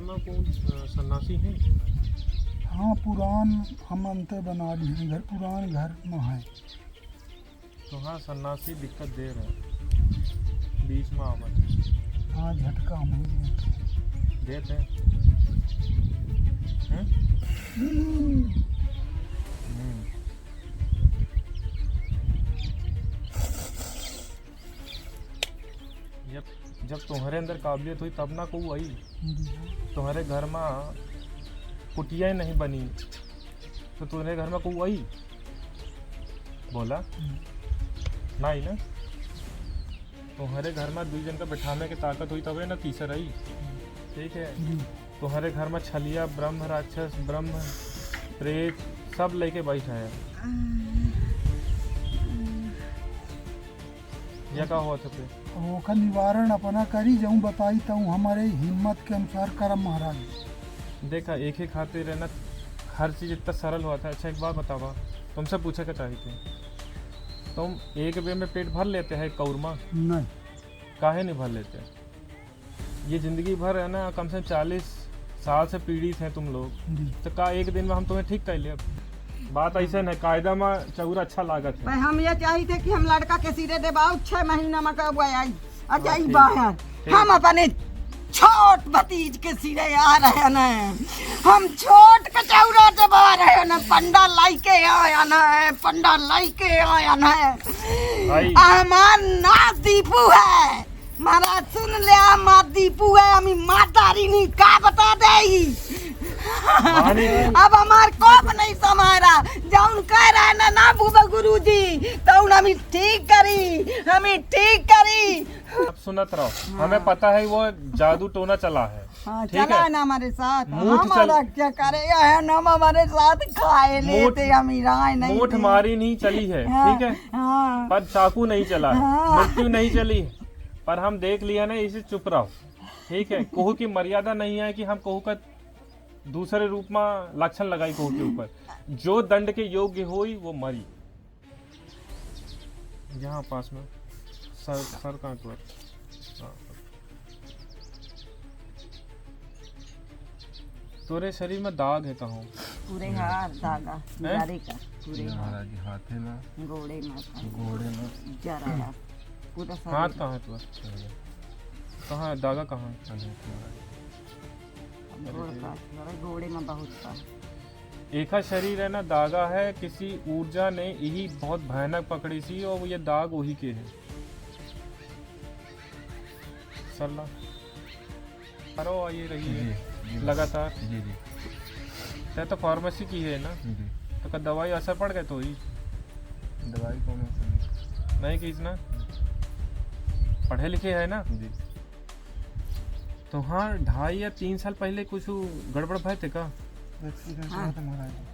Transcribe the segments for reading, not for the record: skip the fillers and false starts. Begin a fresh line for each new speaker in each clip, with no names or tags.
में कौन सन्यासी है?
हाँ पुरान हम अंते बना लिए घर, पुरान घर में है।
तो हाँ सन्यासी दिक्कत दे रहा है बीच में आवत।
हाँ झटका हम
देते हैं। जब तुम्हारे अंदर काबिलियत हुई तब ना को आई। तुम्हारे घर में कुटिया ही नहीं बनी तो तुम्हारे घर में को आई बोला नहीं ना। तुम्हारे घर में दो जन का बैठाने की ताकत हुई तब ना तीसरा आई। ठीक है, तुम्हारे घर में छलिया ब्रह्म राक्षस ब्रह्म प्रेत सब लेके बैठा है। यह का हुआ था पे
ओका निवारण अपना करी जाऊँ बताई तो हमारे हिम्मत के अनुसार करम महाराज।
देखा एक ही खातिर है ना हर चीज़ इतना सरल हुआ था। अच्छा एक बात बतावा, तुमसे पूछे क्या चाहिए थे? तुम एक बे में पेट भर लेते हैं कौरमा?
नहीं।
काहे नहीं भर लेते? ये ज़िंदगी भर है ना कम से कम 40 साल से पीड़ित हैं तुम लोग, तो का एक दिन में हम तुम्हें ठीक कर लिया? बात ऐसे है, कायदा में चौरा अच्छा लागत है।
हम ये चाहिए थे कि हम लड़का के सिरे देबाऊ 6 महीना में कब आई अच्छा बाहर हम अपने छोट भतीज के सिरे आ रहे न। हम छोट के चौरा देबा रहे न, पंडा लाई के आया न, पंडा लाई के आया न। हमार ना दीपू है महाराज, सुन ले माँ दीपू है हमी मातारी नहीं का बता दे। अब हमार कोप नहीं समारा जाऊन कह रहा है ना बुबा गुरुजी तो हमें ठीक करी, हमें ठीक करी।
अब सुनत रहो, हमें पता है वो जादू टोना चला है।
हाँ,
ठीक
चला
है
ना हमारे साथ,
हमारा
क्या करेगा है ना हमारे साथ खाए लेते हम राय नहीं।
मूठ मारी नहीं चली है। ठीक है, पर चाकू नहीं चला है, मृत्यु नहीं चली है, पर हम देख लिया ना इसे चुप रहो। ठीक है, कोहू की मर्यादा नहीं है कि हम कोहू का दूसरे रूप में लक्षण लगाई कोहू के ऊपर। जो दंड के योग्य हुई वो मरी। यहाँ पास में सर कहाँ पर? तोरे शरीर में दाग है कहाँ?
पूरे हाथ दागा जारे का पूरे
महाराज हाथ है ना
गोड़े
में
जरा पूरा
हाथ कहाँ है तो कहाँ दागा कहाँ है?
गोड़े में बहुत का
एक शरीर है ना दागा है, किसी ऊर्जा ने यही बहुत भयानक पकड़ी सी और ये दाग वही के है। सरला करो ये रही है लगातार। जी जी तो फार्मेसी की है ना, तो का दवाई असर पड़ गए तो ही दवाई कौन नहीं की ना पढ़े लिखे है ना जी। तो हाँ 2.5 या 3 साल पहले कुछ गड़बड़ भय थे का?
हाँ।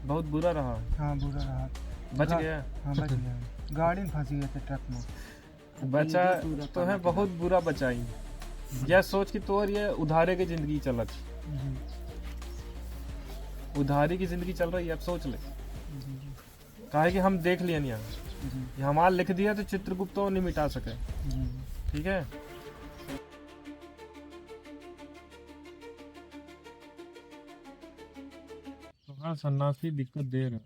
बहुत बुरा रहा।
हाँ बुरा रहा।
बच गया?
हाँ बच गया। गाड़ी में फंसी गए थे ट्रक में।
बचा तो है, बहुत बुरा बचाई। यह सोच कि तोर ये उधारे की जिंदगी चलत, उधारी की जिंदगी चल रही है। अब सोच ले काहे कि हम देख लिया नहीं, हमारा लिख दिया तो चित्रगुप्त तो नहीं मिटा सके। ठीक है, तो हाँ सन्यासी दिक्कत दे रहा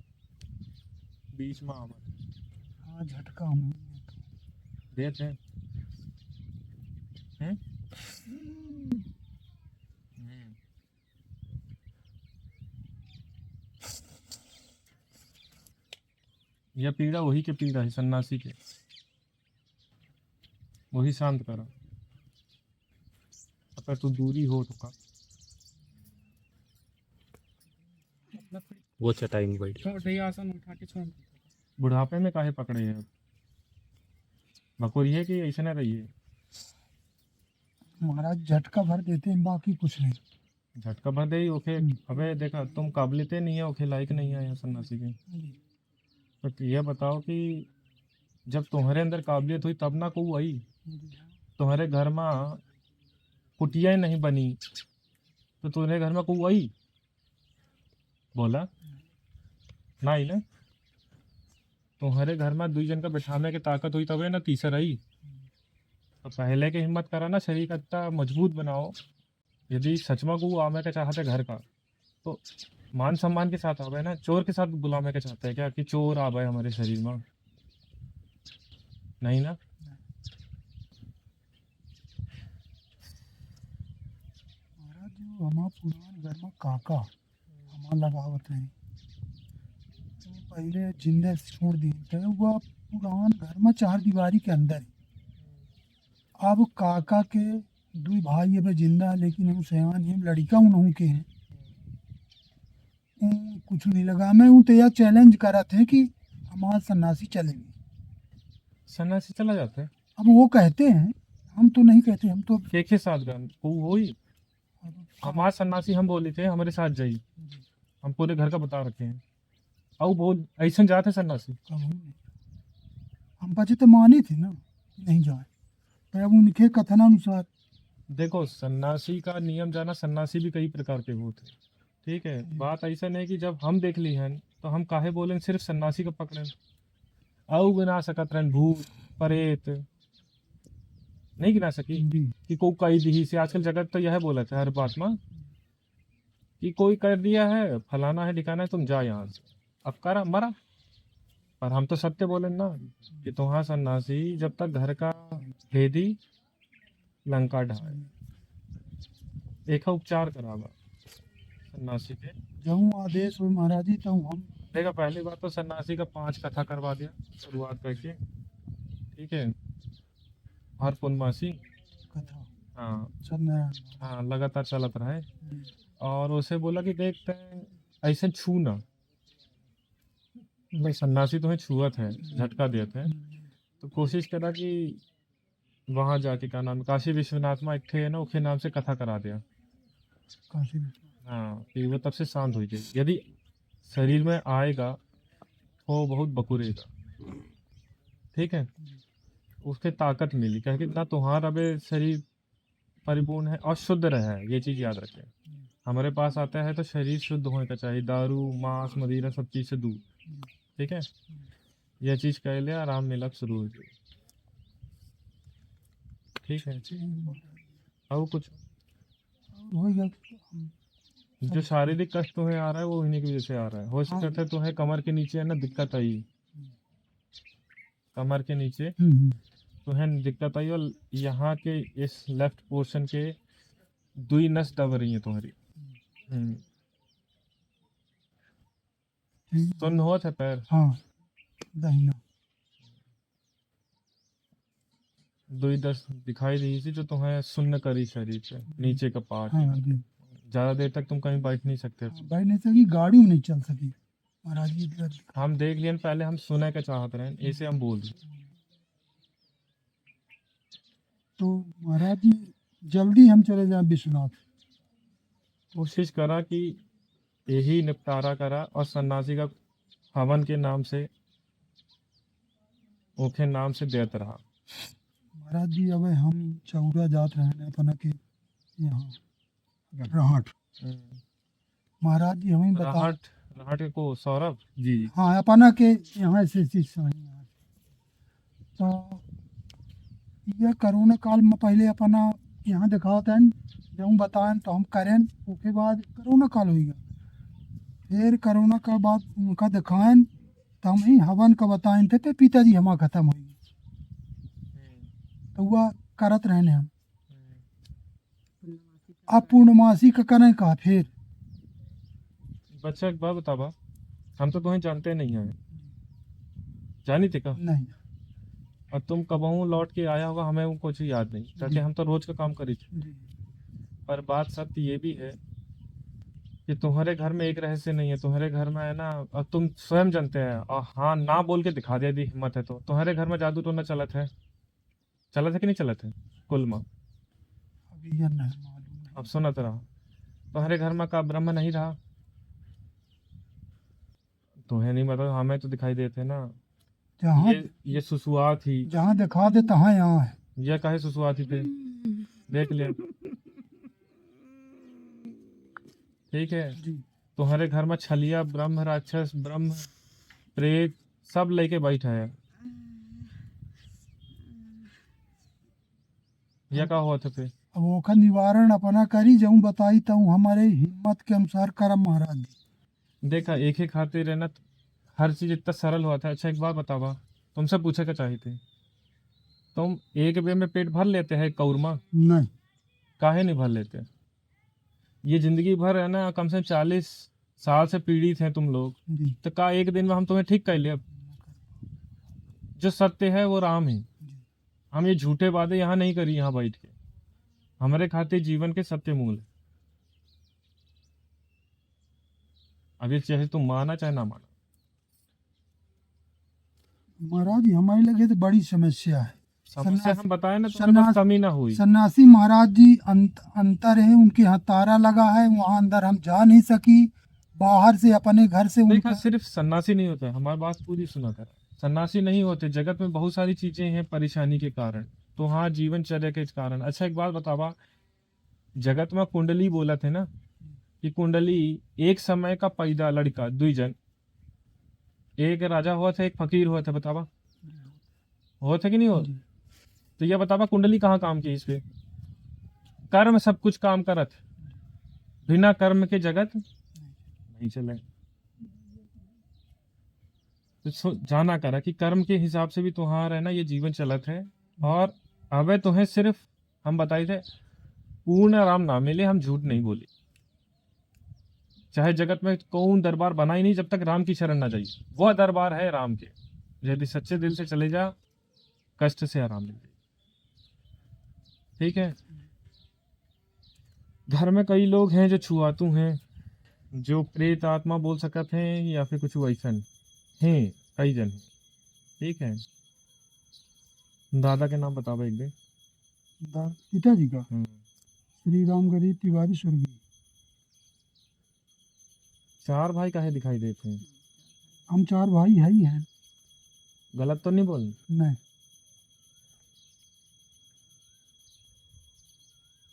बीच में आवत।
हाँ झटका हम
देते हैं। यह पीड़ा वही के पीड़ा है सन्यासी के, वही शांत करा। अगर तू दूरी हो तो का
वो चटाई में बैठ
आसन उठा के छोड़।
बुढ़ापे में काहे पकड़े हैं? बकोरी है कि ऐसे ना रहिए।
महाराज झटका भर देते हैं, बाकी कुछ नहीं।
झटका भर दे ओके। अबे देखा तुम काबिलियतें नहीं है ओके, लायक नहीं है यहाँ सन्यासी के। तो यह बताओ कि जब तुम्हारे अंदर काबिलियत हुई तब ना को आई। तुम्हारे घर में कुटिया ही नहीं बनी तो तुम्हारे घर में को आई बोला नहीं ना। तुम्हारे घर में 2 जन का बैठाने की ताकत हुई तब ना तीसरा आई। तो पहले के हिम्मत करा ना, शरीर का इतना मजबूत बनाओ यदि सच में को आवे के चाहते घर का, तो मान सम्मान के साथ आवे ना, चोर के साथ बुलावे के चाहते हैं क्या कि चोर आवे हमारे शरीर में? नहीं ना।
महाराज जो हमारा पुरान घर में काका हमारा लगावत है, तो पहले जिंदे छोड़ दिए थे, वह पुरान घर में 4 दीवारी के अंदर है। अब काका के 2 भाई अब जिंदा है, लेकिन हम सेवान हम लड़का उन्हों के हैं। कुछ नहीं लगा, मैं तो यह चैलेंज करा थे कि हमारा सन्यासी चलेंगे।
सन्यासी चला जाता है
अब वो कहते हैं, हम तो नहीं कहते, हम तो
के साथ गन को होई हमारे सन्यासी हम बोले थे हमारे साथ जाई, हम पूरे घर का बता रखे हैं। और बोल ऐसा जाते सन्यासी।
हम बचे तो माने थे ना कि नहीं जाए, पर अब उनके कथनानुसार
देखो सन्यासी का नियम जाना, सन्यासी भी कई प्रकार के होते हैं, ठीक है। बात ऐसा नहीं कि जब हम देख ली हैं तो हम काहे बोलें सिर्फ सन्यासी का पकड़ें, औ गिना सकत रहन भूत प्रेत नहीं गिना सकी
जी
कि कोई कई दी से। आजकल जगत तो यह बोला था हर बात में कि कोई कर दिया है फलाना है ठिकाना है, तुम जा यहाँ से, अब करा मरा। पर हम तो सत्य बोले ना कि तुम्हारा सन्यासी जब तक घर का भेदी लंका ढाए, एक उपचार करावा सन्यासी के।
जब आदेश हो महाराज जी, तब हम
देखा पहली बात तो सन्यासी का 5 कथा करवा दिया शुरुआत करके, ठीक है, हर पूर्णमासी।
कथा
हाँ
सत्यनारायण।
हाँ लगातार चलत रहे।
जी,
और उसे बोला कि देखते हैं ऐसे छू ना, भाई सन्यासी तुम्हें छुअत है झटका देते हैं, तो कोशिश करा कि वहां जाके क्या नाम है, काशी विश्वनाथ में एक थे है ना, उसके नाम से कथा करा दिया।
काशी विश्वनाथ।
हाँ कि वो तब से शांत हो जाए, यदि शरीर में आएगा तो बहुत बकुरेगा, ठीक है, उसके ताकत मिली कह के ना तुम्हारा अबे शरीर परिपूर्ण है और शुद्ध रहा है, ये चीज याद रखें। हमारे पास आता है तो शरीर शुद्ध होने का चाहिए, दारू मांस मदिरा सब चीज से दूर, ठीक है। यह चीज कह लिया, आराम मिला शुरू हो जाए, ठीक है। और कुछ
हो गया हम
जो शारीरिक कष्ट तुम्हें आ रहा है वो इन्हीं की वजह से आ रहा है। हो सकता है तुम्हें कमर के नीचे है ना दिक्कत आई, कमर के नीचे तुम्हें दिक्कत आई, और यहाँ के इस लेफ्ट पोर्शन के 2 नस दब रही है तुम्हारी। सुन हो थे पैर
हाँ दाहिना
2 दस दिखाई दी थी जो तुम्हें सुन्न करी शरीर से नीचे का पार्ट।
हाँ जी।
ज्यादा देर तक तुम कहीं बैठ नहीं सकते।
भाई नहीं सकी, गाड़ी में नहीं चल सकी महाराज जी।
हम देख लिए पहले, हम सुने का चाहत रहे, ऐसे हम बोल रहे।
तो महाराज जी जल्दी हम चले जाएं विश्वनाथ।
कोशिश करा कि यही निपटारा करा, और सन्यासी का हवन के नाम से ओखे नाम से देत रहा।
महाराज जी अब हम चौरा जात रहे हैं अपना के यहाँ राहट। महाराज जी हमें बता
राहट को सौरभ जी
हाँ अपना के यहाँ से तो यह कोरोना काल में पहले अपना यहाँ दिखाते हैं, जब बताएं तो हम करें, उसके बाद कोरोना काल होगा, फिर कोरोना का बाद उनका दिखाएं तो हम ही हवन का बताएं थे, तो पिताजी हमारा खत्म हो गए, तो वह करत रहने हम। अब पूर्णमासी का करें कहा फिर
बच्चा एक बात बतावा, हम तो तुम्हें जानते नहीं हैं, जानी थी का
नहीं।
और तुम कबहू लौट के आया होगा, हमें वो कुछ याद नहीं, क्योंकि हम तो रोज का काम करी थे।
जी
पर बात सत्य ये भी है कि तुम्हारे घर में एक रहस्य नहीं है, तुम्हारे घर में है ना, और तुम स्वयं जानते हैं, और हाँ ना बोल के दिखा दिया, यदि हिम्मत है तो तुम्हारे घर में जादू टोना चलत है, चलत है कि नहीं चलत है कुल में?
अभी यह नहीं मालूम।
अब सुनत रहा, तुम्हारे घर में का ब्रह्म नहीं रहा? तुम्हें नहीं मतलब, हमें तो दिखाई देते ना।
जहाँ
ये सुसुआ थी,
जहाँ दिखा दे तहाँ यहाँ है।
ये काहे सुसुआ थी थे, देख लिया, ठीक है।
जी
तुम्हारे घर में छलिया ब्रह्म राक्षस ब्रह्म प्रेत सब लेके बैठा है, यह का हुआ था फिर?
अब ओखा निवारण अपना करी जाऊं बताई तऊ हमारे हिम्मत के अनुसार करम महाराज जी।
देखा एक ही खाते रहना हर चीज इतना सरल हुआ था। अच्छा एक बात बतावा, तुमसे पूछे क्या चाहे थे, तुम एक बे में पेट भर लेते हैं कौरमा?
नहीं
काहे नहीं भर लेते? ये जिंदगी भर है ना, कम से कम 40 साल से पीड़ित हैं तुम लोग,
जी
तो का एक दिन में हम तुम्हें ठीक कर ले? अब जो सत्य है वो राम है।
जी
हम ये झूठे वादे यहाँ नहीं करी, यहाँ बैठ के हमारे खाते जीवन के सत्य मूल है। अब ये चाहे तुम माना चाहे ना माना।
महाराज जी हमारे लगे तो बड़ी समस्या है।
समस्या हम बताए ना, तुम्हें
सन्यास-
बस कमी ना हुई।
सन्यासी महाराज जी अंतर है, उनके यहाँ तारा लगा है, वहाँ अंदर हम जा नहीं सकी, बाहर से अपने घर से
देखा
उनका
सिर्फ सन्यासी नहीं होता है, हमारी बात पूरी सुना कर। सन्यासी नहीं होते, जगत में बहुत सारी चीजें हैं परेशानी के कारण, तो हाँ जीवनचर्या के कारण। अच्छा एक बात बतावा, जगत में कुंडली बोला थे ना कि कुंडली एक समय का पैदा लड़का दुई जन, एक राजा हुआ था एक फकीर हुआ था, बतावा हुआ था कि नहीं हुआ?
जी।
तो यह बतावा कुंडली कहाँ काम की? इस पे कर्म सब कुछ काम करत, बिना कर्म के जगत नहीं चले। तो जाना करा कि कर्म के हिसाब से भी तुम्हारा है ना ये जीवन चलत है। और अब तुम्हें सिर्फ हम बताए थे पूर्ण राम ना मिले, हम झूठ नहीं बोले। चाहे जगत में कौन दरबार बना ही नहीं जब तक राम की शरण ना जाइए, वह दरबार है राम के। यदि सच्चे दिल से चले जा, कष्ट से आराम मिल जाए। ठीक है। घर में कई लोग हैं जो छुआतू हैं, जो प्रेत आत्मा बोल सकत हैं, या फिर कुछ वैसन हैं, कई जन हैं। ठीक है। दादा के नाम बताओ एक दिन।
पिताजी का
हम्म।
श्री राम गरीब तिवारी स्वर्गीय।
4 भाई काहे दिखाई देते हैं?
हम 4 भाई है ही हैं।
गलत तो नहीं बोल?
नहीं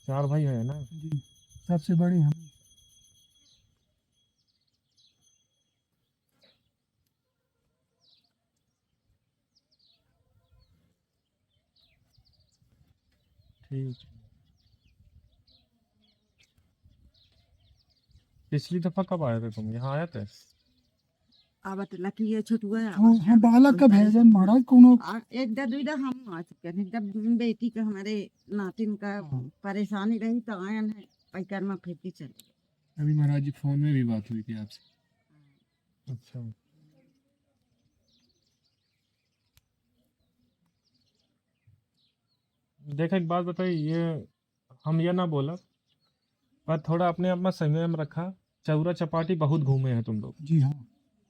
4 भाई है ना?
जी, सबसे बड़े हम।
ठीक। पिछली दफा कब आए थे तुम? यहाँ आए थे?
अब तो लकी ये छुटुआ
हाँ बालक का भेजन महाराज कोनो
एक दर दुई दर हम आ चुके हैं। जब बेटी का हमारे नातिन का परेशानी रही तो आयन है पैकर में फिर चले।
अभी महाराज जी फोन में भी बात हुई थी आपसे।
अच्छा। देखा एक बात बताइए, ये हम ये ना बोला, पर थोड़ा अपने आप में संयम रखा। चौरा चपाटी बहुत घूमे हैं तुम लोग,
जी हाँ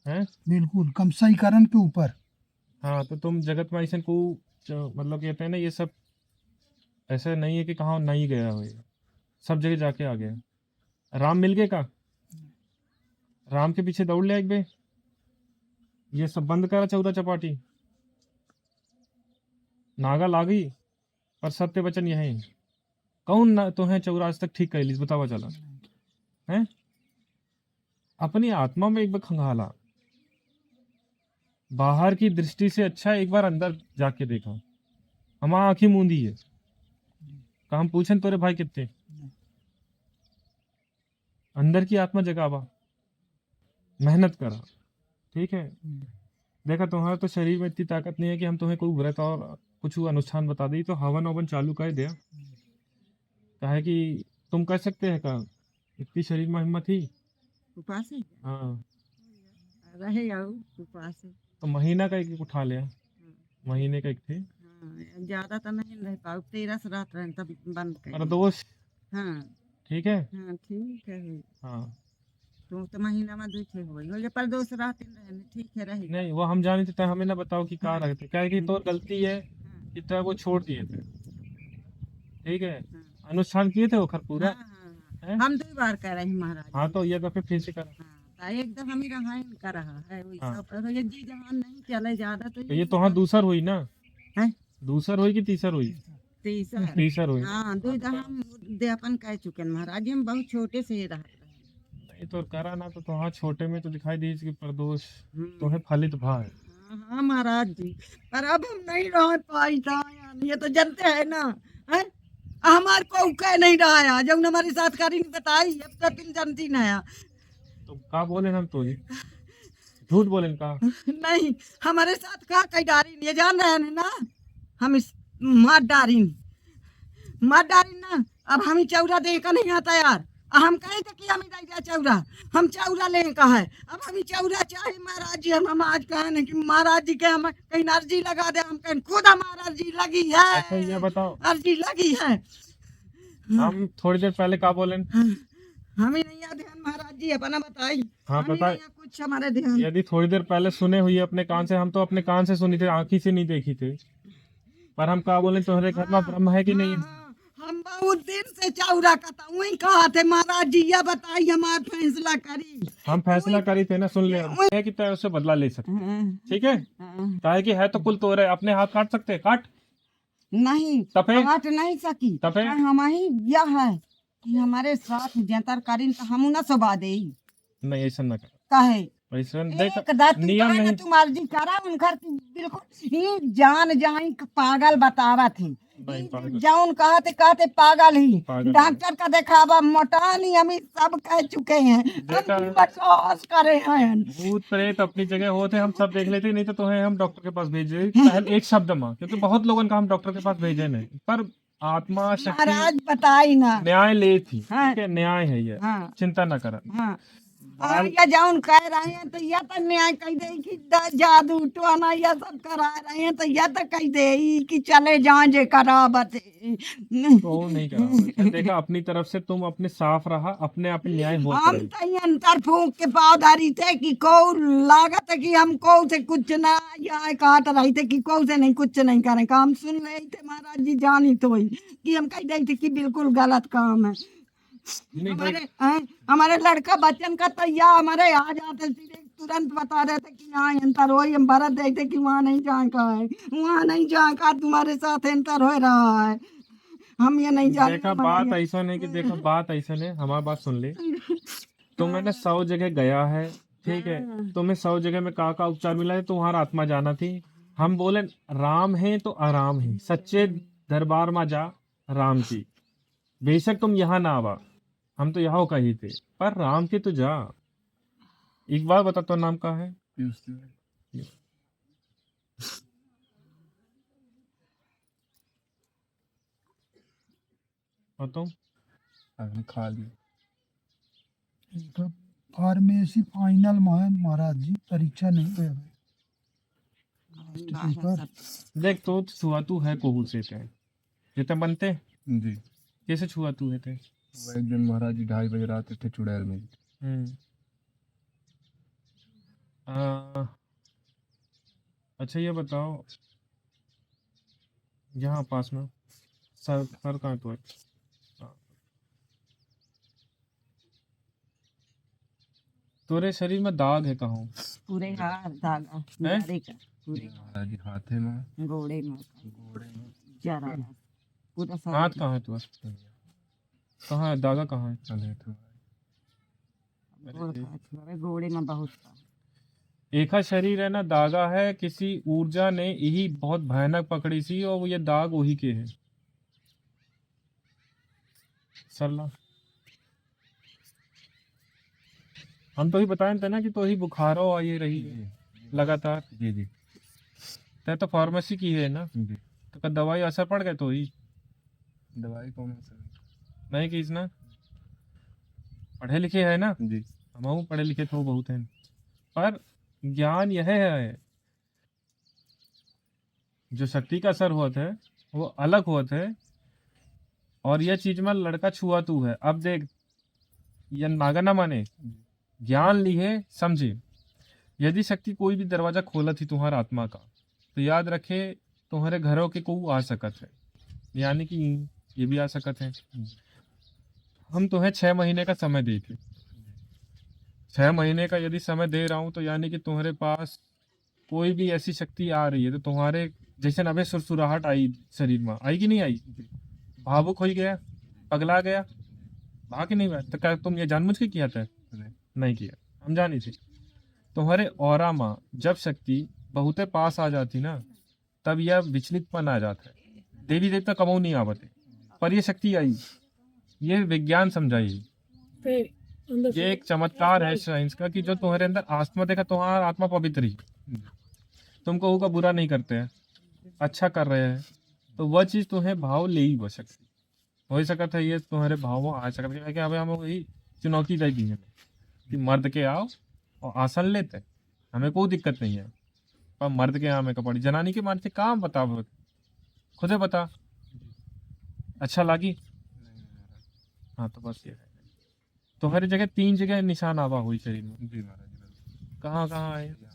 हैं?
बिल्कुल कमसाईकरण के ऊपर।
हाँ, तो तुम जगत में ऐसे को मतलब कहते हैं ना, ये सब ऐसे नहीं है कि कहाँ नहीं गया हो, ये सब जगह जाके आ गया। राम मिल गए का? राम के पीछे दौड़ लिया एक बे? ये सब बंद करा चौरा चपाटी, नागा लागी, पर सत्य वचन यही। कौन ना तुम्हें चौरा आज तक ठीक कर ली बतावा चला है? अपनी आत्मा में एक बार खंगाला, बाहर की दृष्टि से अच्छा एक बार अंदर जाके देखा। हमारा आंखें मूंदी है, हम पूछें तोरे भाई कितने? अंदर की आत्मा जगावा, मेहनत करा। ठीक है। देखा तुम्हारा तो शरीर में इतनी ताकत नहीं है कि हम तुम्हें कोई व्रत और कुछ अनुष्ठान बता दी, तो हवन अवन चालू कर दिया। कहे कि तुम कर सकते हैं का? इतनी शरीर में हिम्मत ही?
उपास है
हाँ,
रहे आओ उपास है।
तो महीना का एक उठा लिया, महीने का एक थे।
हाँ, ज्यादा तो नहीं रह पाओ, 13 से रात रहे तब बंद कर।
अरे दोस्त
हाँ
ठीक है।
हाँ ठीक है।
हाँ
तो महीना में 2 छः हो गए पर 2 से रात रहने ठीक है रहे।
नहीं, वो हम जाने थे, हमें ना बताओ कि कहाँ रखते, क्या है कि तो गलती है कि तो वो छोड़ दिए थे। ठीक है। अनुष्ठान किए थे वो खर पूरा है?
हम 2 बार कर रहे हैं महाराज।
हाँ, तो ये दफे फिर से कर।
हाँ, एक दफा हम ही रहा कर रहा है
हाँ।
सब ये जी जहां नहीं चले ज्यादा तो
तो ये तो हाँ दूसर हुई ना?
हैं?
दूसर हुई कि तीसर हुई?
तीसरा
तीसर हुई।
हाँ 2 दफा हम उद्यापन कर चुके हैं महाराज जी। हम बहुत छोटे से ही रह
नहीं तो करा ना, तो हाँ छोटे में तो दिखाई दी कि प्रदोष तुम्हें फलित भा है।
हाँ महाराज जी, पर अब हम नहीं रह पाई था। ये तो जानते हैं ना है? हमार को कह नहीं रहा है जब हमारे साथ करी नहीं बताई अब तक तुम जानती ना है।
तो का बोले हम तो जी झूठ बोले का
नहीं हमारे साथ का कई डारी नहीं जान रहे हैं ना हम इस मार डारी ना। अब हम ही चौरा दे का नहीं आता यार हम कहे थे कि हम ही चौरा हम चौरा ले का है। अब हम ही चौरा चाहे महाराज जी हम आज कहे नहीं कि महाराज जी के हम कहीं अर्जी लगा दे हम कहीं खुद हमारा अर्जी लगी है।
अच्छा ये बताओ
अर्जी लगी है।
हम थोड़ी देर पहले का बोले
हमें नहीं याद ध्यान महाराज जी अपना बताई।
हाँ
हमें
बताए
नहीं कुछ हमारे ध्यान।
यदि थोड़ी देर पहले सुने हुई अपने कान से हम तो अपने कान से सुनी थे आंखी से नहीं देखी थे पर हम का बोले तुम्हारे घर में ब्रह्म है कि नहीं है?
हाँ, हम बहुत दिन से चौरा का वही कहा थे महाराज जी ये बताइए हमारा फैसला करी।
हम फैसला करी थे ना सुन ले हम है कि तय उससे बदला ले सकते ठीक है काहे कि है तो कुल तो रहे अपने हाथ काट सकते काट
नहीं
तपे
काट नहीं सकी
तपे
हम ही यह है कि हमारे साथ जंतर करी तो हम न सुबा दे
नहीं ऐसा ना कर
कहे
ऐसा देख
एक दात तू
नियम
कहे ना
नहीं
तू मर्जी करा उनकर तू बिल्कुल ये जान जाई पागल बतावा थी
नहीं पागल
जौन कहते पागल ही
पागल
डॉक्टर का देखावा मोटा नहीं हम सब कह चुके हैं
देखा
हम बकवास करे हैं।
भूत प्रेत अपनी जगह होते हम सब देख लेते नहीं तो तुम्हें हम डॉक्टर के पास भेजे पहले एक शब्द में क्योंकि बहुत लोगों का हम डॉक्टर के पास भेजे नहीं पर आत्मा शक्ति
महाराज बताई ना
न्याय ले थी
हाँ।
ठीक है न्याय है ये
हाँ
चिंता न कर
हाँ और ये जौन कह रहे हैं तो यह तो न्याय कह दे कि जादू टोना यह सब करा रहे हैं तो यह तो कह दे कि चले जाए जे करावत
तो नहीं करा देखा अपनी तरफ से तुम अपने साफ रहा अपने आप ही न्याय हो
हम तो अंतर फूक के पावधारी थे कि को लागत है कि हम को से कुछ ना या काट रही थे कि को से नहीं कुछ नहीं करें हम सुन रहे थे महाराज जी जानी तो ही कि हम कह रहे थे कि बिल्कुल गलत काम है। हमारे लड़का बच्चन का तो या हमारे आ जाते सीधे तुरंत बता रहे थे कि यहाँ अंतर हो हम भरत देते कि वहाँ नहीं जाए का है वहाँ नहीं जाए का तुम्हारे साथ अंतर हो रहा है हम ये नहीं जाने
देखा बात ऐसा नहीं कि देखो बात ऐसा नहीं हमारी बात सुन ले तो मैंने 100 जगह गया है ठीक है तुम्हें 100 जगह में का उपचार मिला है तुम्हारा आत्मा जाना थी हम बोले राम है तो आराम है सच्चे दरबार में जा राम की बेशक तुम यहाँ ना आवा हम तो यहाँ का ही थे पर राम के तो जा एक बार बता तो नाम का है और तुम
खा लिया
तो फार्मेसी फाइनल में है महाराज जी परीक्षा नहीं हुए पेपर
देख तो छुआ तू है कोहू से थे जितने बनते
जी
कैसे छुआ तू है थे
वो एक दिन महाराज जी 2:30 बजे रात थे चुड़ैल में
अच्छा ये बताओ यहाँ पास में सर सर कहाँ तो है तोरे शरीर में दाग है कहाँ
पूरे हाथ धागा मारे का पूरे
महाराज जी हाथे में
गोड़े में जरा पूरा सब
हाथ कहाँ है तू कहाँ है दागा कहाँ है
चले तो
गोड़े में बहुत था।
एक शरीर है ना दागा है किसी ऊर्जा ने यही बहुत भयानक पकड़ी सी और वो ये दाग वही के है सरला हम तो ही बताए थे ना कि तो ही बुखारो और ये रही है लगातार
जी जी
तय तो फार्मेसी की है ना
जी
तो का दवाई असर पड़ गए तो ही
दवाई कौन सा
नहीं कि इसना पढ़े लिखे है ना
जी
हम पढ़े लिखे तो बहुत हैं पर ज्ञान यह है जो शक्ति का असर हुआ था वो अलग हुआ था और यह चीज में लड़का छुआ तू है अब देख यह नागा ना माने ज्ञान ली है समझे यदि शक्ति कोई भी दरवाजा खोला थी तुम्हारा आत्मा का तो याद रखे तुम्हारे घरों के को आ सकत है यानी कि ये भी आ सकत है हम तुम्हें 6 महीने का समय दे थे 6 महीने का यदि समय दे रहा हूँ तो यानी कि तुम्हारे पास कोई भी ऐसी शक्ति आ रही है तो तुम्हारे जैसे अबे सुरसुराहट आई शरीर में आई कि नहीं आई भावुक हो गया पगला गया भाग नहीं हुआ तो क्या तुम ये जानबूझ के किया था नहीं किया हम जानी थी तुम्हारे औरा में जब शक्ति बहुते पास आ जाती ना तब यह विचलितपन आ जाता है देवी देवता कमाऊ नहीं आवते पर ये शक्ति आई, ये विज्ञान समझाई, ये एक चमत्कार है साइंस का कि जो तुम्हारे अंदर आत्मा देखा, तुम्हारा आत्मा पवित्र ही, तुम कहू का बुरा नहीं करते हैं, अच्छा कर रहे हैं, तो वह चीज तुम्हें भाव ले ही वो सकती हो सकता है, ये तुम्हारे भाव आ सकता है कि हमें हमें वही चुनौती दी गई है कि मर्द के आओ और आसन लेते, हमें कोई दिक्कत नहीं है, पर मर्द के यहाँ में कपड़ी जनानी के मानते काम बता, खुदे बता, अच्छा लगी। हाँ तो बस ये है, तुम्हारी जगह 3 जगह निशान आवा हुई शरीर में,
जी महाराज जी।
कहाँ कहाँ है?
यहाँ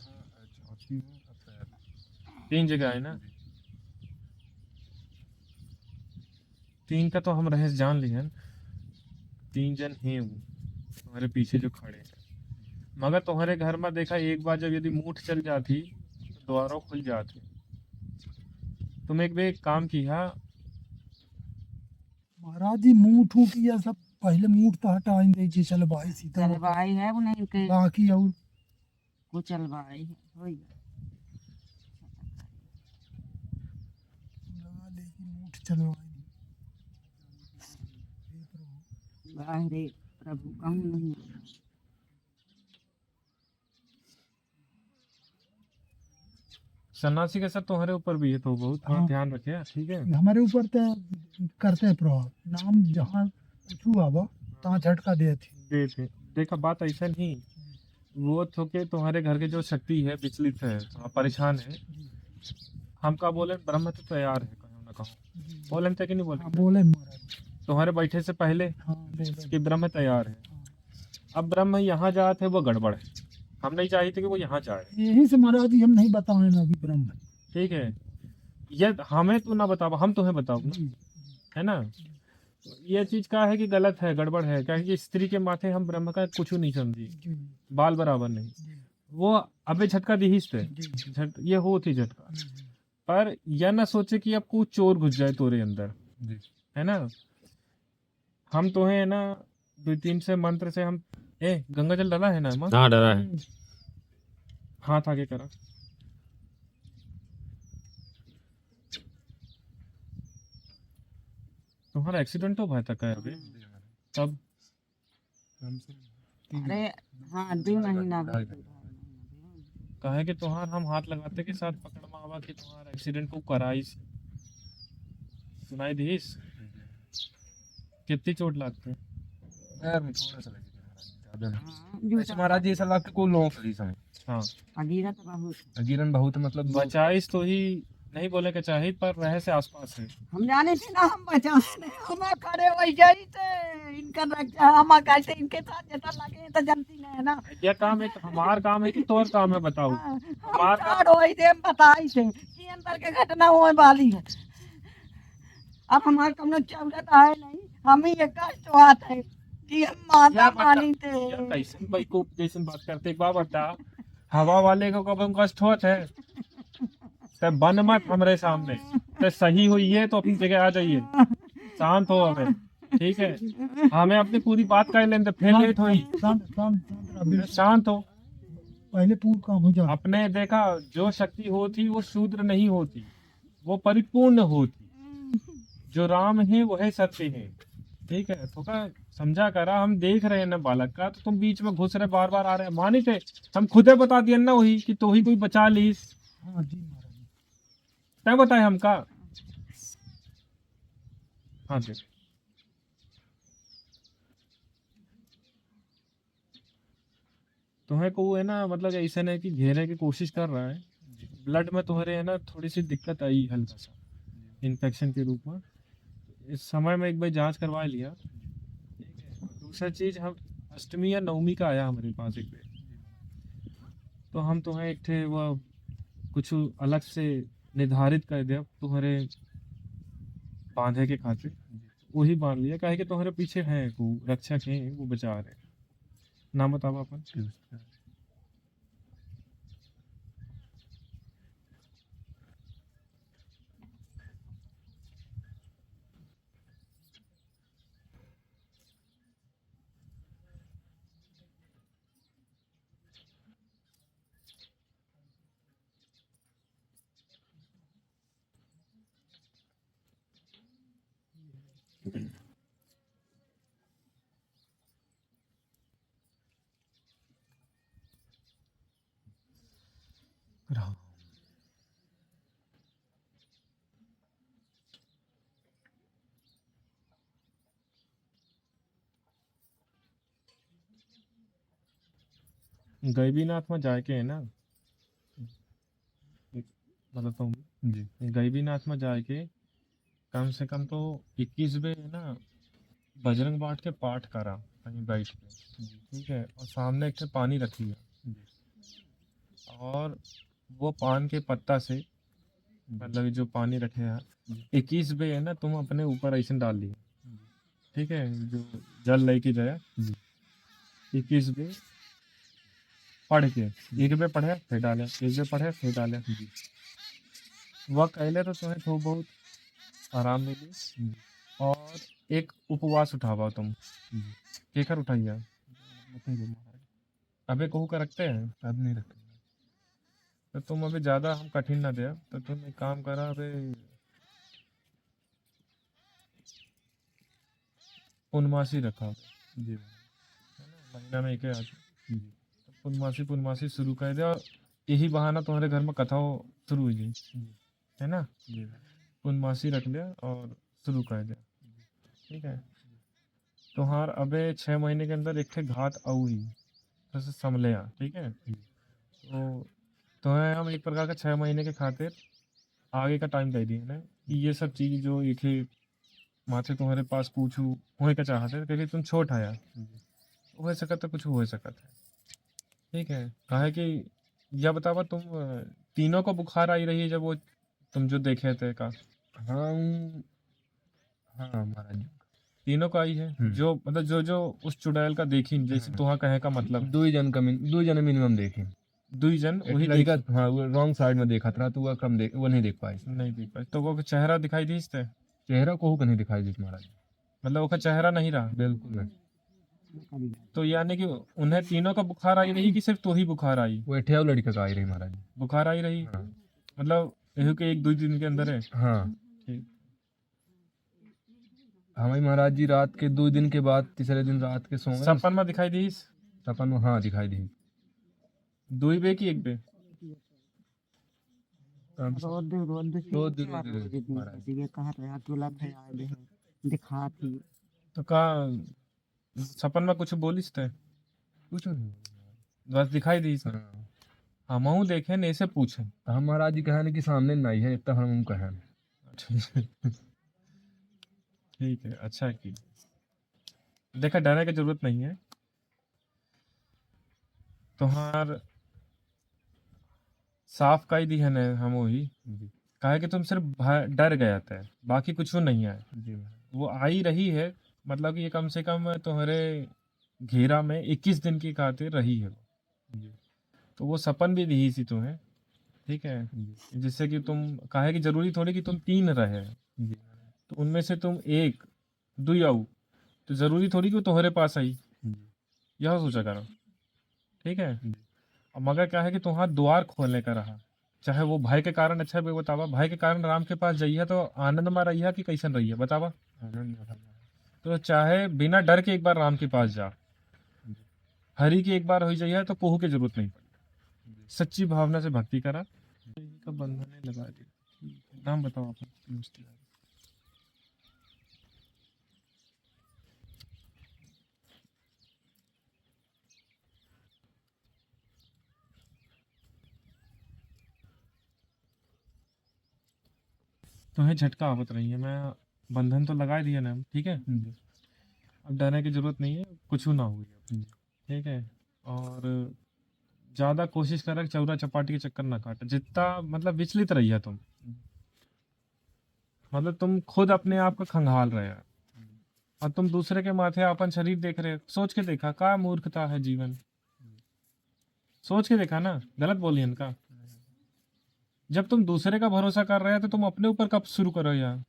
छाती में और पैर में।
3 जगह है ना, 3 का तो हम रहस्य जान लिए हैं, 3 जन हैं वो तुम्हारे पीछे जो खड़े हैं, मगर तुम्हारे घर में देखा एक बार जब यदि मूठ चल जाती तो द्वारों खुल जाते। तुम एक बार एक काम किया,
महाराज जी मूठ उठ या सब पहले मूठ तो हटा दीजिए, चल भाई सीधा
चलवाई है वो नहीं के
बाकी और
को चलवाई है होई
लगा लेगी मूठ चलवाई।
रे प्रभु कहूँ नहीं।
सन्यासी के साथ तुम्हारे ऊपर भी है तो बहुत थोड़ा
हाँ।
ध्यान रखे, ठीक है।
हमारे ऊपर तो करते हैं प्रभाव, नाम जहाँ पूछू बाबा तहाँ झटका दे थी।
देखा बात ऐसा नहीं, वो तो के तुम्हारे घर के जो शक्ति है विचलित है, थोड़ा परेशान है, हम का बोले ब्रह्म तो तैयार है, कहूँ ना कहूँ बोले थे कि नहीं बोले,
हाँ बोले महाराज।
तुम्हारे बैठे से पहले
हाँ बोले।
कि ब्रह्म तैयार है। अब ब्रह्म यहाँ जाते वो गड़बड़ है, हम नहीं चाहते कि वो यहाँ जाए,
यही से महाराज जी हम नहीं बताए ना अभी ब्रह्म।
ठीक है। ये हमें तू ना बताओ, हम तुम्हें बताओ ना, है ना। ये चीज का है कि गलत है, गड़बड़ है, क्या कि स्त्री के माथे हम ब्रह्म का कुछ नहीं समझी, बाल बराबर नहीं, वो अबे झटका दी पे ये होती झटका, पर यह ना सोचे कि अब कुछ चोर घुस जाए तोरे अंदर, है ना। हम तो है ना 2-3 से मंत्र से हम गंगा जल डाला है ना,
हाँ डरा है।
हाथ आगे करा, तुम्हारा एक्सीडेंट हो भाई तक है अभी, तब
अरे हाँ 2 महीना
कहे कि तुम्हार हम हाथ लगाते के साथ पकड़ में आवा कि तुम्हारा एक्सीडेंट को कराई से सुनाई दीस, कितनी चोट लगती है?
पैर में थोड़ा सा लगी थी महाराज, ज्यादा नहीं।
हाँ
ऐसे महाराज जी ऐसा लगता कोई लॉन्ग लगी समय,
हाँ
अगीरा तो बहुत
गिरन बहुत मतलब
बचाइस तो ही नहीं बोले के चाहिए, पर रहे से आसपास है।
हम जाने थे ना, हम बचाने नहीं, हम खड़े हो जाई थे इनका रक्षा, हम कैसे इनके साथ जैसा लगे तो जानती नहीं है ना।
यह काम है, हमार काम है कि तोर काम है, बताओ।
हम
हमार
ठाड़ होई थे, हम बताई थे कि अंदर के घटना होए वाली है। अब हमारे कमनो चौलत है नहीं, हम ही एक कष्ट बात है कि हम माता
क्या बता-
मानी थे।
यार कैसे भाई को जैसे बात करते, एक बार बता, हवा वाले को कब हम कष्ट होत है, तो बन मत हमरे सामने, तो सही हुई है तो अपनी जगह आ जाइए, शांत हो हमें, ठीक है। हमें अपनी पूरी बात कर लेते, फिर लेट हुई,
शांत शांत शांत रह, बिल्कुल।
शांत हो।
पहले पूर्ण काम हो जाए।
अपने देखा जो शक्ति होती वो शूद्र नहीं होती, वो परिपूर्ण होती, जो राम है वह सत्य है, ठीक है। तो क्या समझा करा, हम देख रहे हैं ना बालक का, तो तुम बीच में घुस रहे, बार बार आ रहे, मानी थे हम खुदे बता दिए ना वही कि तो ही कोई बचा लीस,
हाँ जी महाराज।
तय बताए हमका। हाँ जी तुम्हें को है ना, मतलब ऐसा नहीं कि घेरे की कोशिश कर रहा है, ब्लड में तुम्हारे है ना थोड़ी सी दिक्कत आई हल्का सा इन्फेक्शन के रूप में, इस समय में एक बार जांच करवा लिया, ठीक है। दूसरा चीज, हम अष्टमी या नवमी का आया हमारे पास एक बार, तो हम तुम्हें एक थे वो कुछ अलग से निर्धारित कर दिया तुम्हारे बांधे के खातिर, वही बांध लिया, काहे कि तुम्हारे पीछे हैं वो रक्षक हैं, वो बचा रहे। नाम बताओ अपन।
राम।
गैबीनाथ में जाके है ना, मतलब तुम
जी
गैबीनाथ में जाके कम से कम तो 21 बे है ना बजरंग बाण के पाठ करा कहीं बैठ के, ठीक है, और सामने एक ठे पानी रखी है, और वो पान के पत्ता से, मतलब ये जो पानी रखे हैं 21 बे है ना, तुम अपने ऊपर ऐसे डाल लिए, ठीक है, जो जल लेके जाए 21 बे पढ़ के, एक बे पढ़े फिर डाले, एक बे पढ़े फिर डाले, वह कहले तो तुम्हें थोड़ा बहुत आराम मिली। और एक उपवास उठावा तुम, केकर उठाइया, अबे कहू का रखते हैं,
अब नहीं रखते।
तो तुम अभी ज्यादा हम कठिन ना दे, तो तुम एक काम करा अबे, पूर्णमासी रखा,
जी
महीना में एक ही आज
जी
पूर्णमासी शुरू कर दे, और यही बहाना तुम्हारे घर में कथाओं शुरू हुई गई, है ना,
जी
पूर्णमासी रख ले और शुरू कर दे, ठीक है। तुम्हार अबे 6 महीने के अंदर एक ठे घात आऊगी, जैसे समझलिया, ठीक है, तो तुम्हें हम एक प्रकार का 6 महीने के खातिर आगे का टाइम दे दिए ना, कि ये सब चीज जो एक ही माथे तुम्हारे पास पूछू होए का चाहते है, क्योंकि तुम छोट आया हो सकता है, कुछ हो सकता है, ठीक है। कहा कि यह बतावा तुम तीनों को बुखार आई रही है जब वो तुम जो देखे थे का,
हाँ हाँ महाराज।
तीनों का आई है, जो मतलब जो जो उस चुड़ैल का देखी, जैसे तुहा कहे का मतलब
दो जन मिनिमम देखे।
दुई जन वही
लड़का
देखी,
हाँ वो रॉन्ग साइड में देखा था, तो वो नहीं देख पाए।
नहीं देख पाए, तो वो चेहरा दिखाई दी इससे,
चेहरा को नहीं दिखाई दी महाराज,
मतलब वो चेहरा नहीं रहा,
बिल्कुल नहीं।
तो यानी कि उन्हें तीनों का बुखार आई रही कि सिर्फ तो ही बुखार आई,
वो एठिया लड़का का आई रही महाराज।
बुखार आई रही,
हाँ
मतलब यही के 1-2 दिन के अंदर है,
हाँ।
ठीक।
हमारी महाराज जी रात के 2 दिन के बाद तीसरे दिन रात के सो गए।
सपन में दिखाई दी,
सपन में हाँ दिखाई दी।
2 बे की 1 बे,
दिखा थी
तो का सपन में कुछ बोलिस थे,
कुछ नहीं।
बस दिखाई दी,
हाँ।
हम देखे ने ऐसे पूछे,
तो हम महाराज जी कहने कि सामने नहीं है, इतना हम कहें।
ठीक है, अच्छा की देखा, डरने की जरूरत नहीं है। तुम्हार साफ कही दी है ना हम वही, कहा कि तुम सिर्फ डर गया था, बाकी कुछ नहीं है,
जी
वो आई रही है, मतलब कि ये कम से कम तुम्हारे घेरा में 21 दिन की खातिर रही है वो, तो वो सपन भी दी थी तुम्हें, ठीक है, जिससे कि तुम कहे कि जरूरी थोड़ी कि तुम 3 रहे, तो उनमें से तुम 1 2 आऊ, तो जरूरी थोड़ी कि वो तुम्हारे पास आई, यह सोचा करो, ठीक है। अब मगर क्या है कि तुम्हारा द्वार खोलने का रहा, चाहे वो भय के कारण, अच्छा भी बतावा, भय के कारण राम के पास जाइए तो आनंद में रहिए कि कैसन रहिए बतावा, तो चाहे बिना डर के एक बार राम के पास जा, हरि की एक बार हो जाइए तो कोहू की जरूरत नहीं पड़ी, सच्ची भावना से भक्ति करा, का बंधन लगा दिया। नाम बताओ अपना। तुम्हें झटका आवत रही है, मैं बंधन तो लगा दिया ना, ठीक है, अब डरने की जरूरत नहीं है, कुछ ना हुई अब, ठीक है। और ज्यादा कोशिश कर चौरा चपाटी के चक्कर ना काटे, जितना मतलब विचलित रही है तुम, मतलब तुम खुद अपने आप को खंगाल रहे हो, और तुम दूसरे के माथे अपन शरीर देख रहे हो, सोच के देखा का मूर्खता है जीवन, सोच के देखा ना, गलत बोली इनका। जब तुम दूसरे का भरोसा कर रहे हो तो तुम अपने ऊपर कब शुरू करो यार,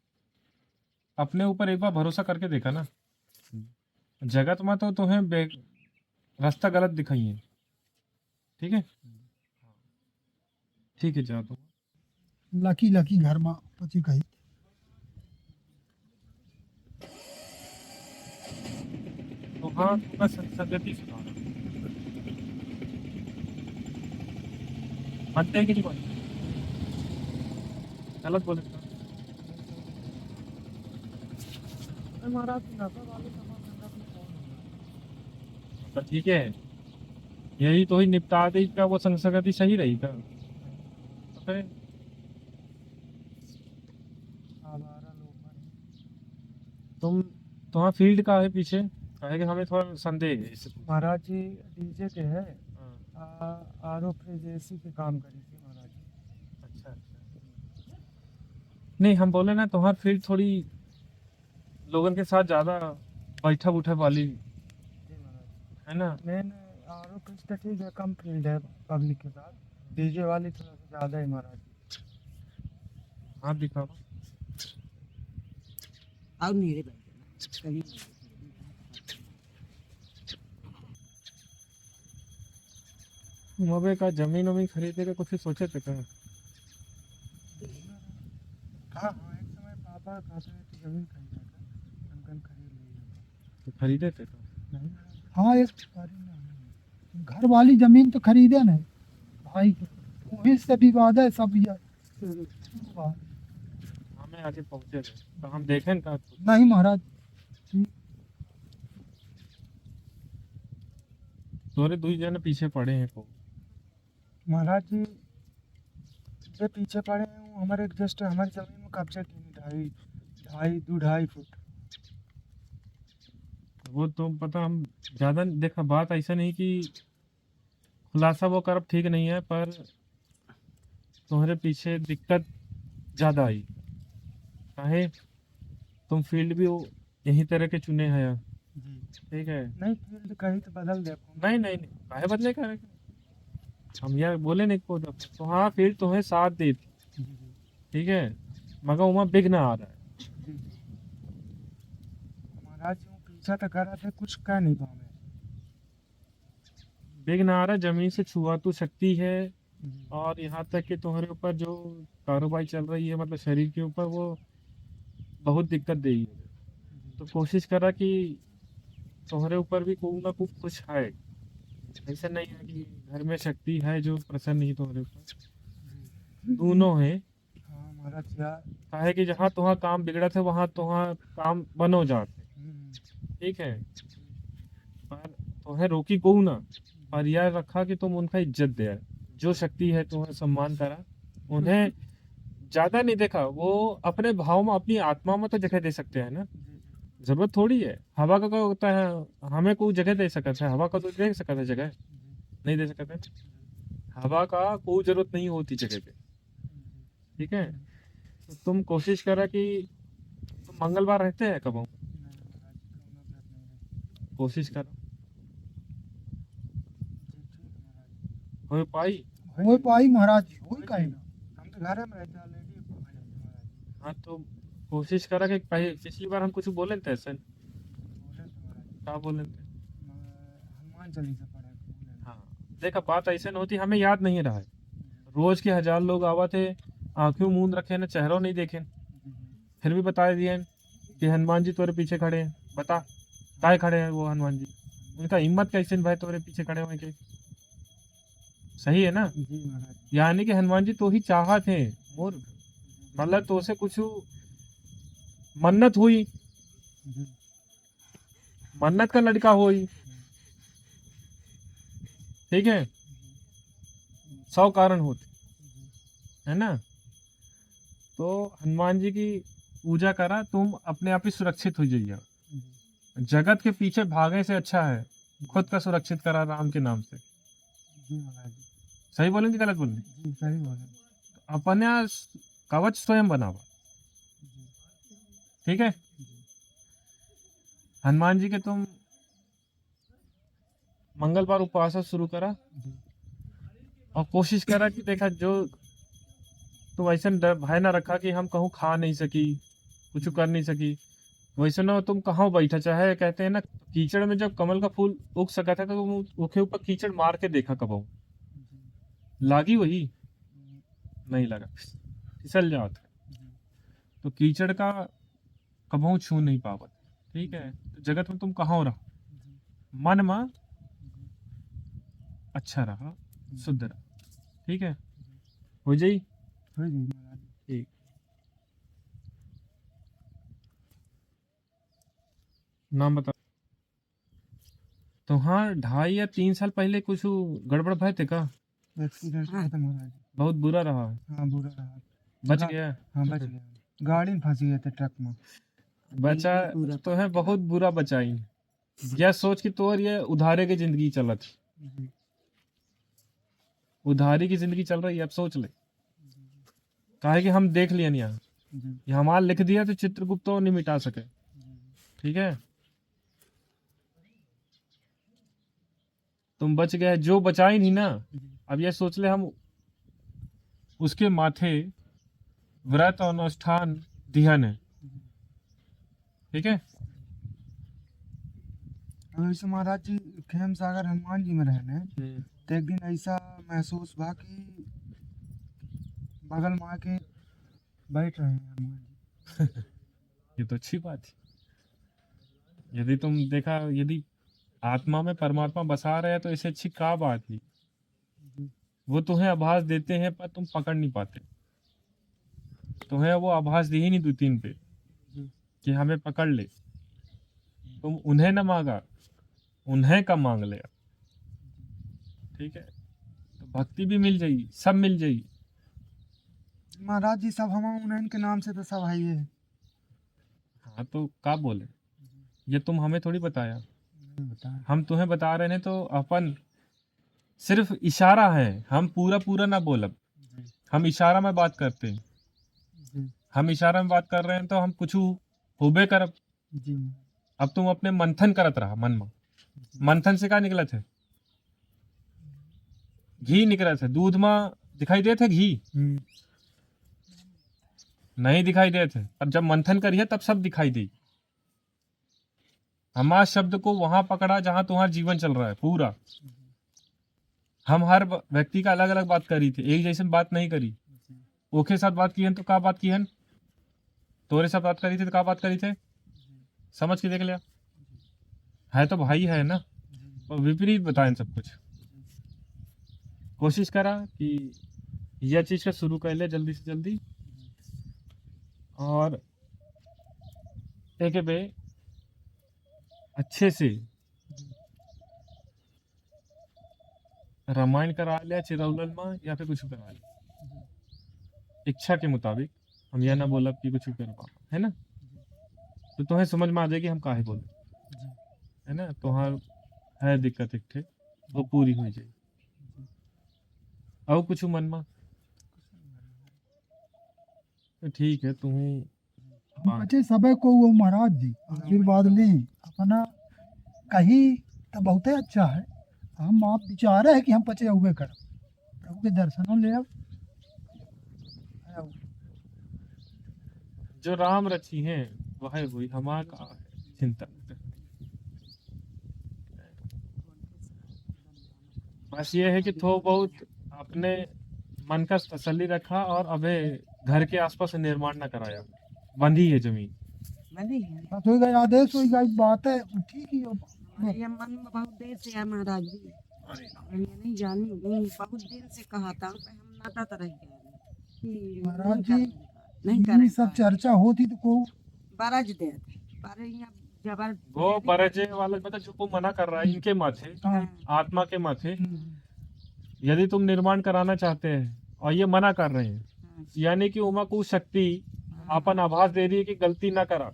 अपने ऊपर एक बार भरोसा करके देखा ना, जगत में तो तुम्हें रास्ता गलत दिखाई है, ठीक है, ठीक है, जाओ तुम।
लकी घर में पची कही
तो हाँ, तुम्हें सदगति सुना, मानते हैं कि नहीं मानते? गलत बोले तो?
अरे महाराज नशा वाले सामान संगत में कौन होगा?
तो ठीक है, यही तो ही निपटा दे का वो संगति सही रही का? तो फिर
आवारा लोग हैं।
तुम्हारा फील्ड का है पीछे, काहे कि हमें थोड़ा संदेह है इससे।
महाराज जी डीजे के है,
हाँ,
आरो फ्रिज एसी के काम करी थी महाराज जी।
अच्छा अच्छा। नहीं, हम बोले ना तुम्हारी फील्ड थोड़ी लोगों के साथ ज्यादा बैठा उठा वाली
जी महाराज
है ना।
मेन आरो फ्रिज तो ठीक है, कम फील्ड है पब्लिक के साथ, डीजे वाली थोड़ा सा ज़्यादा है महाराज जी।
हाथ दिखाओ।
और मेरे भाई कभी
मबे का जमीन वमीन खरीदे का कुछ सोचे थे क्या?
हाँ हाँ, एक समय पापा कहते हैं कि जमीन खरीदा था, अंकल खरीद लिया
तो खरीदे थे तो?
था। नहीं हाँ, एक घर वाली जमीन तो खरीदे नहीं भाई, वहीं से विवाद है सब यार।
हमें आके पहुंचे थे तो हम देखें ना।
नहीं महाराज,
तोरे दुई जन पीछे पड़े हैं को।
महाराज जी जो पीछे पड़े हैं वो हमारे जस्ट हमारी जमीन में कब्जा की ढाई 2.5 फुट।
वो तो पता, हम ज्यादा देखा, बात ऐसा नहीं कि खुलासा वो कर ठीक नहीं है, पर तुम्हारे पीछे दिक्कत ज्यादा आई। काहे तुम फील्ड भी वो यही तरह के चुने हैं,
जी
ठीक है।
नहीं, फील्ड कहीं तो बदल देखो।
नहीं नहीं नहीं, काहे बदले का हम यार बोले नहीं को तो हाँ, फील्ड तुम्हें साथ दी थी, ठीक है, मगर वहाँ विघ्न आ रहा है।
महाराज जी वो पीछा तो कर रहे थे, कुछ कह नहीं पाए।
विघ्न आ रहा है, जमीन से छुआतू शक्ति है, और यहाँ तक कि तुम्हारे ऊपर जो कारोबार चल रही है, मतलब शरीर के ऊपर, वो बहुत दिक्कत देगी। तो कोशिश करा कि तुम्हारे ऊपर भी कोई ना कुछ है, ऐसा नहीं है कि घर में शक्ति है जो प्रसन्न नहीं तुम्हारे ऊपर, दोनों है।
हाँ महाराज यार।
काहे कि जहाँ तुम्हारा काम बिगड़ा था वहाँ तुम्हारा काम बनो जाते, ठीक है, पर तुम्हें रोकी को ना, पर याद रखा कि तुम उनका इज्जत दे, जो शक्ति है तुम्हें सम्मान करा, उन्हें ज्यादा नहीं देखा। वो अपने भाव में, अपनी आत्मा में तो जगह दे सकते हैं ना, जरूरत थोड़ी है। हवा का क्या होता है, हमें कोई जगह दे सकता है, हवा का तो दे सकता है जगह, नहीं दे सकते। हवा का कोई जरूरत नहीं होती जगह पे, ठीक है। तो तुम कोशिश करा कि तुम मंगलवार रहते हैं कब, कोशिश करो हो पाई।
हो पाई महाराज जी, हो कहीं ना, हम तो घर में रहते हैं ऑलरेडी।
हाँ तो कोशिश करा कि पिछली बार हम कुछ बोले थे ऐसे, क्या बोले थे?
हनुमान चालीसा पढ़ा।
हाँ देखा, बात ऐसे नहीं होती, हमें याद नहीं रहा है। रोज के 1000 लोग आवा थे, आंखों मूंद रखे ना, चेहरों नहीं देखे, फिर भी बता दिए कि हनुमान जी तुम्हारे पीछे खड़े हैं। बता काहे खड़े हैं वो हनुमान जी, उनका हिम्मत कैसे भाई तुम्हारे पीछे खड़े हुए के? सही है ना।
जी महाराज।
यानी कि हनुमान जी तो ही चाहत है मोर, मतलब तो से कुछ मन्नत हुई, मन्नत का लड़का हुई, ठीक है, 100 कारण होते है ना। तो हनुमान जी की पूजा करा, तुम अपने आप ही सुरक्षित हो जाइए। जगत के पीछे भागने से अच्छा है खुद का सुरक्षित करा राम के नाम से।
जी महाराज।
सही बोलेंगे गलत बोलेंगे?
जी सही बोले।
अपने कवच स्वयं बनावा, ठीक है। हनुमान जी के तुम मंगलवार उपवास शुरू करा, और कोशिश करा कि देखा जो तुम ऐसा भय ना रखा कि हम कहूँ खा नहीं सकी, कुछ कर नहीं सकी, वैसे ना तुम कहाँ बैठा, चाहे कहते हैं ना कीचड़ में जब कमल का फूल उग सका था तो तुम उसके ऊपर कीचड़ मार के देखा कब लागी, वही नहीं लगा, फिसल जाओ। तो कीचड़ का कबहू छू नहीं पावत, ठीक है। तो जगत में तुम कहाँ रहा, मन में अच्छा रहा, शुद्ध रहा, ठीक है। हो जाई।
हो जी महाराज जी।
ठीक। नाम बता। तो हाँ 2.5 या 3 साल पहले कुछ गड़बड़ भय थे का?
एक्सीडेंट हुआ था महाराज जी।
बहुत बुरा रहा।
हाँ बुरा रहा।
बच
गा-
गया।
हाँ बच गया। गाड़ी में फंस गए थे ट्रक में।
बचा तो है, बहुत बुरा बचाई। यह सोच कि तोर ये उधारे की जिंदगी चलत,
जी
उधारी की जिंदगी चल रही है। अब सोच ले, काहे कि हम देख लिया यहाँ,
जी
ये हमारा लिख दिया तो चित्रगुप्त तो नहीं मिटा सके। ठीक है, तुम बच गए, जो बचाई नहीं ना। अब ये सोच ले, हम उसके माथे व्रत और अनुष्ठान ध्यान है। ठीक है,
अब ऐसे महाराज जी खेम सागर हनुमान जी में रहने तो एक दिन ऐसा महसूस हुआ कि बगल में आके बैठ रहे हैं हनुमान जी।
ये तो अच्छी बात है। यदि तुम देखा, यदि आत्मा में परमात्मा बसा रहे हैं तो इससे अच्छी क्या बात है। वो तुम्हें आभास देते हैं पर तुम पकड़ नहीं पाते। तुम्हें वो आभास दी ही नहीं 2-3 पे कि हमें पकड़ ले। तुम उन्हें न मांगा, उन्हें कम मांग ले। ठीक है, तो भक्ति भी मिल जाएगी, सब मिल जाएगी।
महाराज जी सब हम उन्हीं के नाम से तो सब है ये।
हाँ तो क्या बोले, ये तुम हमें थोड़ी बताया,
नहीं बता।
हम तुम्हें बता रहे हैं। तो अपन सिर्फ इशारा है, हम पूरा पूरा ना बोलब, हम इशारा में बात करते हैं।
जी
हम इशारा में बात कर रहे हैं तो हम कुछ होबे करब।
जी
अब तुम अपने मंथन करत रहा मन में। मंथन से क्या निकला थे? घी निकला था। दूध में दिखाई दे थे घी? नहीं दिखाई दे थे। अब जब मंथन करिए तब सब दिखाई दी। हमारे शब्द को वहां पकड़ा जहां तुम्हारा जीवन चल रहा है पूरा। हम हर व्यक्ति का अलग अलग बात करी थी, एक जैसे बात नहीं करी। ओके साथ बात की है तो क्या बात की है, तोरे साथ बात करी थी तो क्या बात करी थे, समझ के देख लिया। है तो भाई है ना, और विपरीत बताएं सब कुछ। कोशिश करा कि यह चीज का शुरू कर ले जल्दी से जल्दी। और एक बे अच्छे से रामायण करा लिया चिरौलन में, या फिर कुछ करा लिया इच्छा के मुताबिक। हम यह ना बोला कि कुछ कर पा, है ना। तो तुम्हें समझ में आ जाएगी हम काहे बोले, है ना। तुम्हार है दिक्कत एक ठे, वो पूरी हो जाएगी। और कुछ मन में तो ठीक है। तुम्हें
हम बचे सबे को वो महाराज जी आशीर्वाद लें अपना कहीं तो बहुत अच्छा है। हम आप विचार है कि हम पचे हुए कर प्रभु के दर्शनों ले अब
जो राम रची हैं वह हुई, हमारा का है चिंता। बस ये है कि थोड़ा बहुत अपने मन का तसल्ली रखा, और अबे घर के आसपास निर्माण ना कराया। बंधी है जमीन।
बंदी है।
बस हो गया आदेश हो गया बात है ठीक ही हो।
ये मन में बहुत देर से है महाराज जी, हम ये नहीं जानी, बहुत देर से कहा था पर हम नाता तरह गया
महाराज जी
नहीं
ये
करे
सब चर्चा होती तो को
बरज दे पर यहाँ जबर
वो बरजे वाला मतलब जो को मना कर रहा है, इनके माथे,
हाँ,
आत्मा के माथे। यदि तुम निर्माण कराना चाहते हैं और ये मना कर रहे हैं, यानी कि उमा को शक्ति अपन आभास दे रही है कि गलती ना करा,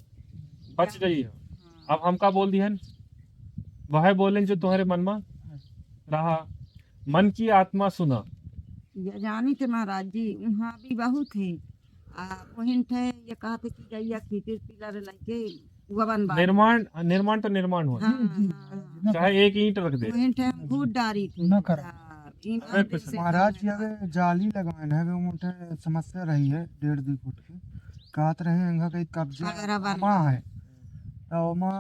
बच जाइए। अब हम का बोल दिया, वह बोले जो तुम्हारे मन में रहा। मन की आत्मा सुना।
ये जानी थे महाराज जी, वहाँ भी बहुत थे वहीं थे। ये कहते कि गैया खींचे पिलर लगे गवन बार
निर्माण तो निर्माण हो,
हाँ, हाँ,
चाहे एक ईंट रख दे।
वहीं थे हम भूत डारी थे
न करा।
ईंट
कुछ
से
महाराज जी अगर जाली लगाना है वो मोटे समस्या रही है 1.5-2 फुट की कहत रहे हैं इनका कहीं कब्जा
अगर अब
माँ है तो माँ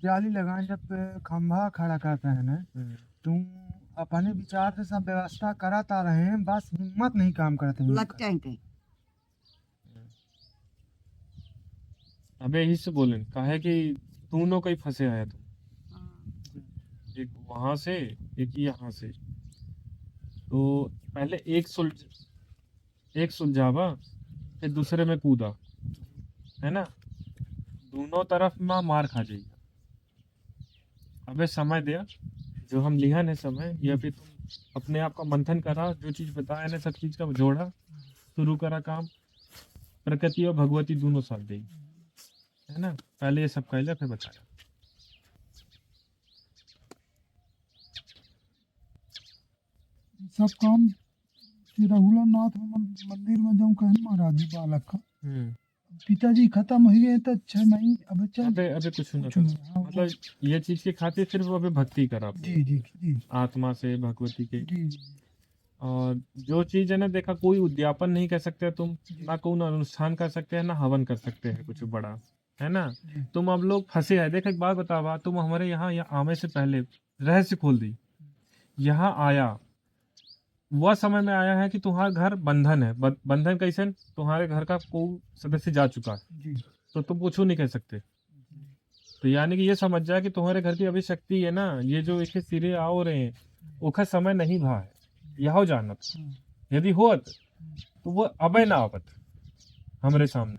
जाली लगाए जब खंभा खड़ा करते हैं ना तुम अपने विचार से सब व्यवस्था कराता रहे हैं, बस हिम्मत नहीं काम करते हैं
लग जाएंगे।
अबे यही से बोले कहे कि दोनों कहीं फंसे आया तुम,
हाँ,
एक वहां से एक यहाँ से। तो पहले एक सुलझ एक सुलझावा फिर दूसरे में कूदा, है ना, दोनों तरफ माँ मार खा जाएगी। अबे समय दे, जो हम लिहन है समय, या फिर तुम अपने आप का मंथन करा, जो चीज बताया ना सब चीज का जोड़ा, शुरू करा काम, प्रकृति और भगवती दोनों साथ देगी, है ना। पहले ये सब कहला फिर बताया।
सब काम श्री रघुला नाथ मंदिर में जाऊँ कहन महाराज जी बालक का पिताजी खत्म हो गए तो 6 महीने अब चल
अबे अबे कुछ ना
कुछ
कर,
नहीं, हाँ,
मतलब ये चीज के खातिर सिर्फ अबे भक्ति करा
जी जी जी
आत्मा से भगवती के।
जी
और जो चीज है ना, देखा, कोई उद्यापन नहीं कर सकते तुम, ना कोई अनुष्ठान कर सकते हैं, ना हवन कर सकते हैं कुछ बड़ा, है ना।
जी
तुम अब लोग फंसे हैं। देख एक बात बतावा, तुम हमारे यहाँ आने से पहले रहस्य खोल दी, यहाँ आया वह समय में आया है कि तुम्हारा घर बंधन है। बंधन कैसे? तुम्हारे घर का कोई सदस्य जा चुका है
जी
तो तुम कुछ नहीं कह सकते। तो यानी कि ये समझ जाए कि तुम्हारे घर की अभी शक्ति है ना, ये जो एक सिरे आओ रहे हैं, उसका समय नहीं भा है, यह जानत। यदि होत तो वो अबे ना आवत हमारे सामने,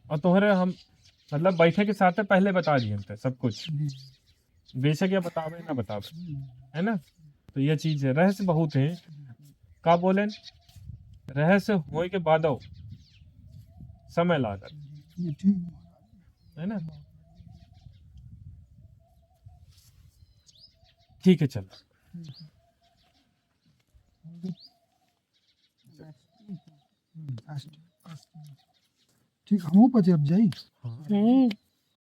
और तुम्हारे हम मतलब बैठे के साथ पहले बता दिए थे सब कुछ, बेशक या बतावे ना बतावे, है ना। तो ये चीज है, रहस्य बहुत है। का बोले, रहस्य होए के बाद समय लागत,
ये ठीक
है ना। ठीक है, चल।
ठीक हम पचे अब जाई
हाँ।